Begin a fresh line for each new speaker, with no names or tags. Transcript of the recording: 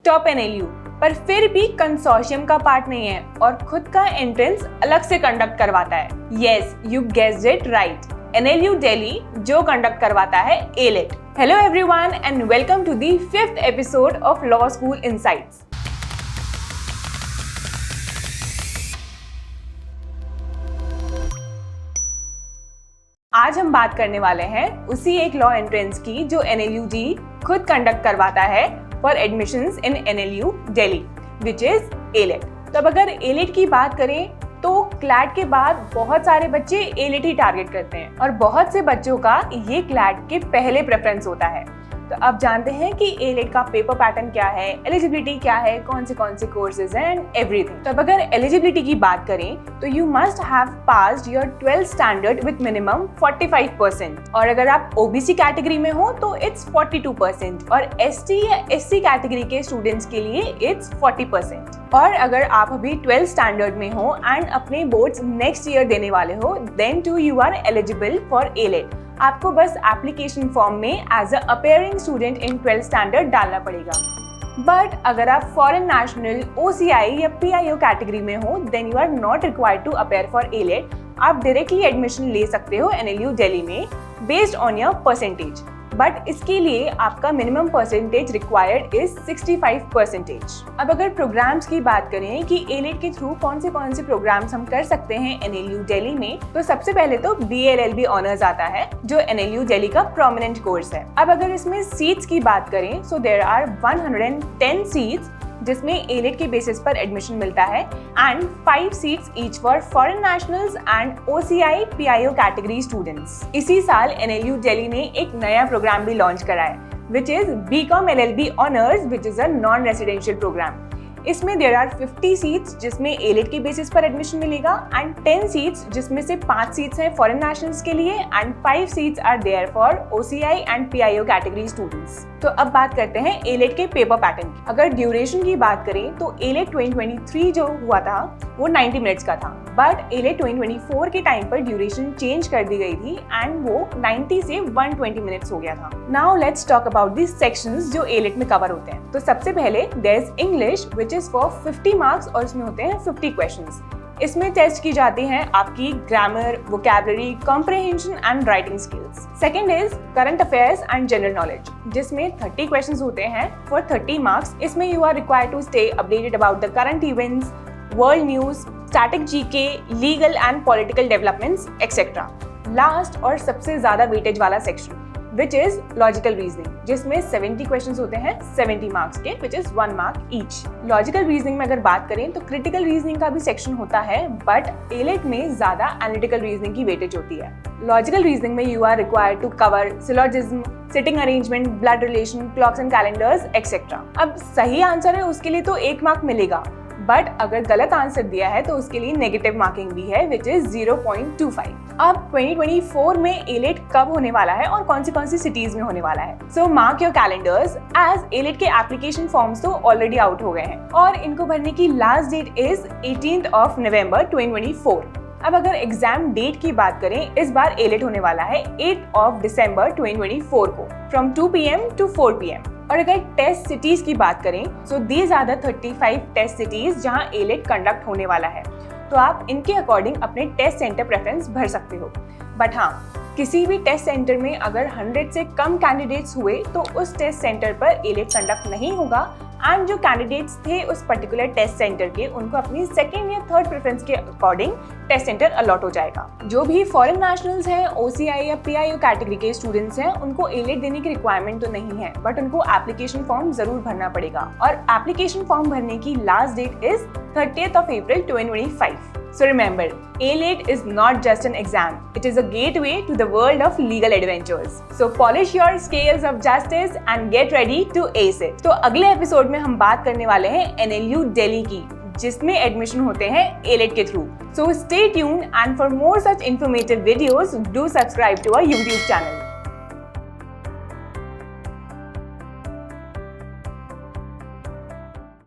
Top NLU, पर फिर भी कंसोर्शियम का पार्ट नहीं है और खुद का एंट्रेंस अलग से कंडक्ट करवाता है। Yes, you guessed it right, NLU Delhi जो कंडक्ट करवाता है AILET. Hello everyone and welcome to the 5th episode of law school insights. आज हम बात करने वाले हैं उसी एक लॉ एंट्रेंस की जो एनएलयू जी खुद कंडक्ट करवाता है for admissions in NLU Delhi, which is AILET. तो अब अगर एलेट की बात करें तो क्लैट के बाद बहुत सारे बच्चे एलेट ही टारगेट करते हैं और बहुत से बच्चों का ये क्लैट के पहले प्रेफरेंस होता है। तो अब जानते हैं कि एलेट का पेपर पैटर्न क्या है, एलिजिबिलिटी क्या है, कौन से कोर्सेज हैं एंड एवरीथिंग। तो अब अगर एलिजिबिलिटी की बात करें तो you must have passed your 12th standard with minimum 45% और अगर आप ओबीसी कैटेगरी में हो तो इट्स 42% और एसटी या एससी कैटेगरी के स्टूडेंट्स के लिए इट्स 40%। और अगर आप अभी 12th स्टैंडर्ड में हो एंड अपने बोर्ड्स नेक्स्ट ईयर देने वाले हो then too you are eligible for AILET. आपको बस एप्लीकेशन फॉर्म में as a appearing student in 12th standard डालना पड़ेगा। बट अगर आप फॉरेन नेशनल, ओसीआई या पीआईओ कैटेगरी में हो then you are not required to appear for AILET. आप डायरेक्टली एडमिशन ले सकते हो एनएलयू दिल्ली में based on your percentage, but इसके लिए आपका मिनिमम परसेंटेज रिक्वायर्ड इज 65%। अब अगर प्रोग्राम्स की बात करें कि एलेट के थ्रू कौन से प्रोग्राम्स हम कर सकते हैं एनएलयू दिल्ली में, तो सबसे पहले तो बीएलएलबी ऑनर्स आता है जो एनएलयू दिल्ली का प्रोमिनेंट कोर्स है। अब अगर इसमें सीट्स की बात करें सो देयर आर 110 सीट्स जिसमें एलेट के बेसिस पर एडमिशन मिलता है and 5 seats each for foreign nationals and OCI PIO category students. इसी साल एनएलयू दिल्ली ने एक नया प्रोग्राम भी लॉन्च करा है which is BCom LLB honours which is a non residential programme. इसमें देयर आर 50 सीट्स जिसमें एलेट के बेसिस पर एडमिशन मिलेगा एंड 10 सीट्स जिसमें से 5 सीट्स हैं फॉरेन नेशनल्स के लिए and 5 seats are there for OCI and PIO category students. तो अब बात करते हैं एलेट के पेपर पैटर्न की। अगर ड्यूरेशन की बात करें तो एलेट 2023 जो हुआ था वो 90 मिनट्स का था, बट एलेट 2024 के टाइम पर ड्यूरेशन चेंज कर दी गई थी एंड वो 90 से 120 मिनट्स हो गया था। Now let's talk about the sections जो एलेट में कवर होते हैं। तो सबसे पहले there is English which is for 50 marks और इसमें होते हैं 50 क्वेश्चंस। इसमें टेस्ट की जाती हैं आपकी grammar, vocabulary, comprehension and writing skills. Second is current affairs and general knowledge जिसमें 30 क्वेश्चंस होते हैं फॉर 30 मार्क्स। इसमें you are required to stay updated about the current events, world news, static GK, legal and political developments etcetera. Last और सबसे ज्यादा weightage वाला section which is logical reasoning जिसमें 70 questions होते हैं 70 मार्क्स के which is 1 mark each. Logical reasoning में अगर बात करें तो क्रिटिकल रीजनिंग का भी सेक्शन होता है बट एलेट में ज्यादा एनालिटिकल रीजनिंग की वेटेज होती है। लॉजिकल रीजनिंग में you are required to cover syllogism, sitting arrangement, blood relation, clocks and calendars etcetera. अब सही आंसर है उसके लिए तो 1 मार्क मिलेगा, बट अगर गलत आंसर दिया है तो उसके लिए नेगेटिव मार्किंग भी है विच इज 0.25। अब 2024 में एलेट कब होने वाला है और कौन सी सिटीज में होने वाला है, so mark your calendars as AILET के एप्लीकेशन फॉर्म्स तो ऑलरेडी आउट हो गए हैं और इनको भरने की last date is 18th of November 2024। अब अगर एग्जाम डेट की बात करें इस बार एलेट होने वाला है 8th of December 2024 को फ्रॉम 2 PM to 4 PM। और अगर टेस्ट सिटीज की बात करें so these are the 35 test cities जहां एलेट कंडक्ट होने वाला है। तो आप इनके अकॉर्डिंग अपने टेस्ट सेंटर प्रेफरेंस भर सकते हो। बट हाँ, किसी भी टेस्ट सेंटर में अगर 100 से कम कैंडिडेट्स हुए तो उस टेस्ट सेंटर पर एलेट कंडक्ट नहीं होगा एंड जो कैंडिडेट्स थे उस पर्टिकुलर टेस्ट सेंटर के उनको अपनी 2nd या 3rd प्रेफरेंस के अकॉर्डिंग टेस्ट सेंटर अलॉट हो जाएगा। जो भी फॉरेन नेशनल्स हैं, ओसीआई या पीआईओ कैटेगरी के स्टूडेंट्स हैं उनको एलेट देने की रिक्वायरमेंट तो नहीं है बट उनको एप्लीकेशन फॉर्म जरूर भरना पड़ेगा और एप्लीकेशन फॉर्म भरने की last date is 30th of April 2025। So remember, ALET is not just an exam. It is a gateway to the world of legal adventures. So polish your scales of justice and get ready to ace it. तो अगले episode में हम बात करने वाले हैं NLU Delhi की जिसमें एडमिशन होते हैं एलेट के through. So stay tuned and for more such informative videos, do subscribe to our YouTube channel.